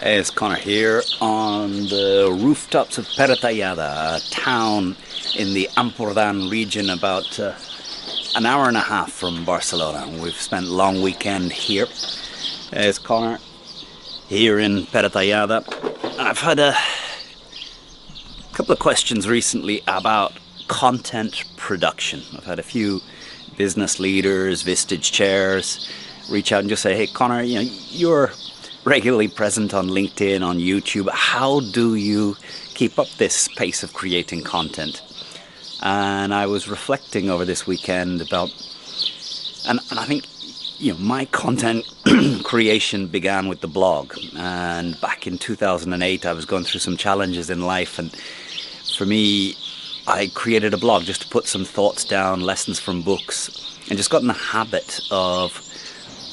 Hey, it's Conor here on the rooftops of Peratallada, a town in the Ampurdán region about an hour and a half from Barcelona. We've spent a long weekend here. It's Conor here in Peratallada. I've had a couple of questions recently about content production. I've had a few business leaders, Vistage chairs reach out and just say, hey Conor, you're regularly present on LinkedIn, on YouTube. How do you keep up this pace of creating content? And I was reflecting over this weekend about, and I think, my content creation began with the blog. And back in 2008, I was going through some challenges in life. And for me, I created a blog just to put some thoughts down, lessons from books, and just got in the habit of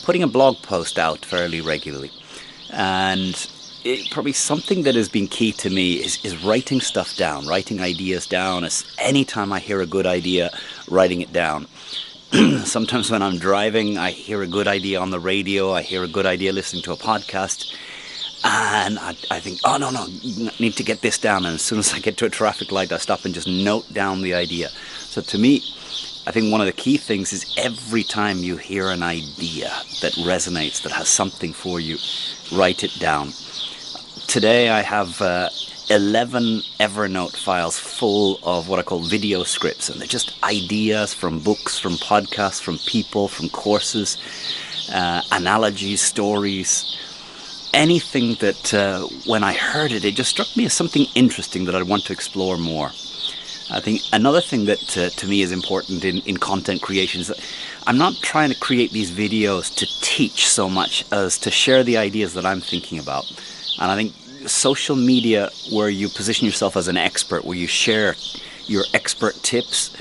putting a blog post out fairly regularly. And probably something that has been key to me is writing stuff down, writing ideas down. Anytime I hear a good idea, writing it down. Sometimes when I'm driving, I hear a good idea on the radio, I hear a good idea listening to a podcast, and I think, oh no, I need to get this down. And as soon as I get to a traffic light, I stop and just note down the idea. So to me, I think one of the key things is every time you hear an idea that resonates, that has something for you, write it down. Today I have 11 Evernote files full of what I call video scripts, and they're just ideas from books, from podcasts, from people, from courses, analogies, stories, anything that when I heard it, it just struck me as something interesting that I want to explore more. I think another thing that to me is important in content creation is that I'm not trying to create these videos to teach so much as to share the ideas that I'm thinking about. And I think social media, where you position yourself as an expert, where you share your expert tips,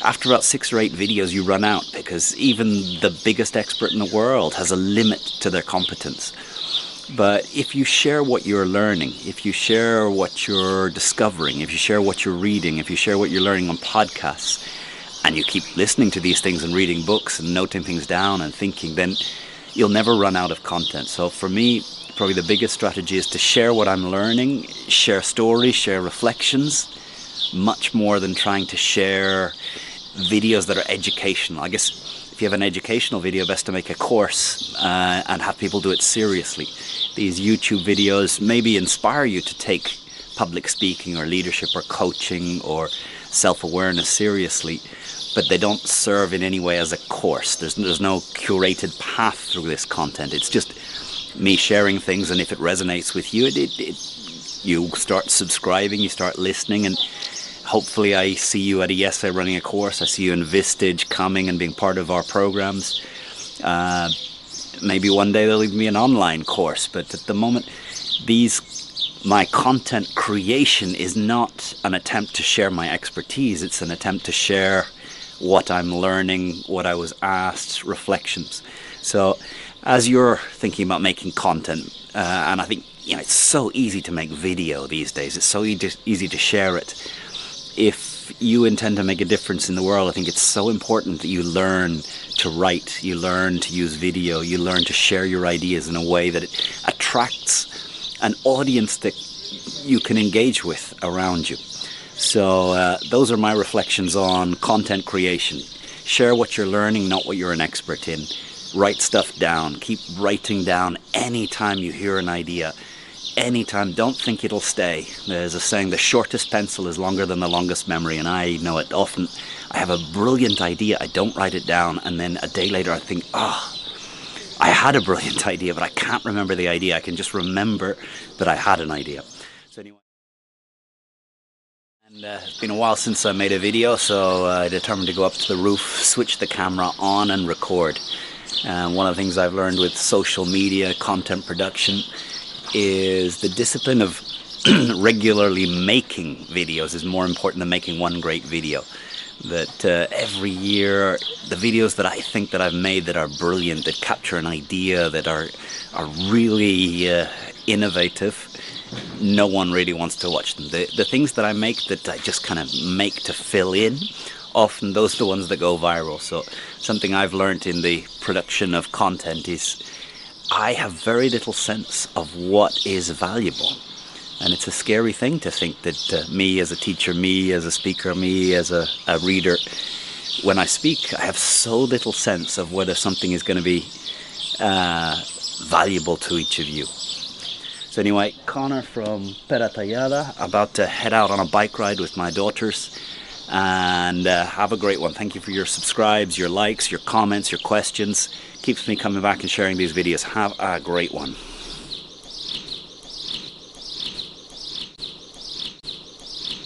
after about 6 or 8 videos you run out, because even the biggest expert in the world has a limit to their competence. But if you share what you're learning, if you share what you're discovering, if you share what you're reading, if you share what you're learning on podcasts, and you keep listening to these things and reading books and noting things down and thinking, then you'll never run out of content. So for me, probably the biggest strategy is to share what I'm learning, share stories, share reflections, much more than trying to share videos that are educational. I guess if you have an educational video, best to make a course and have people do it seriously. These YouTube videos maybe inspire you to take public speaking or leadership or coaching or self-awareness seriously, but they don't serve in any way as a course. There's no curated path through this content. It's just me sharing things, and if it resonates with you, you start subscribing, you start listening, and hopefully I see you at IESE running a course. I see you in Vistage coming and being part of our programs. Maybe one day there'll even be an online course, but at the moment, my content creation is not an attempt to share my expertise. It's an attempt to share what I'm learning, what I was asked, reflections. So as you're thinking about making content, and I think it's so easy to make video these days, it's so easy to share it. If you intend to make a difference in the world, I think it's so important that you learn to write, you learn to use video, you learn to share your ideas in a way that it attracts an audience that you can engage with around you. So those are my reflections on content creation. Share what you're learning, not what you're an expert in. Write stuff down. Keep writing down anytime you hear an idea. Anytime. Don't think it'll stay. There's a saying, the shortest pencil is longer than the longest memory, and I know it often. I have a brilliant idea, I don't write it down, and then a day later I think, I had a brilliant idea, but I can't remember the idea. I can just remember that I had an idea. So anyway, and it's been a while since I made a video, so I determined to go up to the roof, switch the camera on and record. One of the things I've learned with social media, content production, is the discipline of regularly making videos is more important than making one great video. That every year, the videos that I think that I've made that are brilliant, that capture an idea, that are really innovative, no one really wants to watch them. The things that I make that I just kind of make to fill in, often those are the ones that go viral. So something I've learned in the production of content is I have very little sense of what is valuable. And it's a scary thing to think that me as a teacher, me as a speaker, me as a reader, when I speak, I have so little sense of whether something is going to be valuable to each of you. So anyway, Conor from Peratallada, about to head out on a bike ride with my daughters, and have a great one. Thank you for your subscribes, your likes, your comments, your questions. Keeps me coming back and sharing these videos. Have a great one.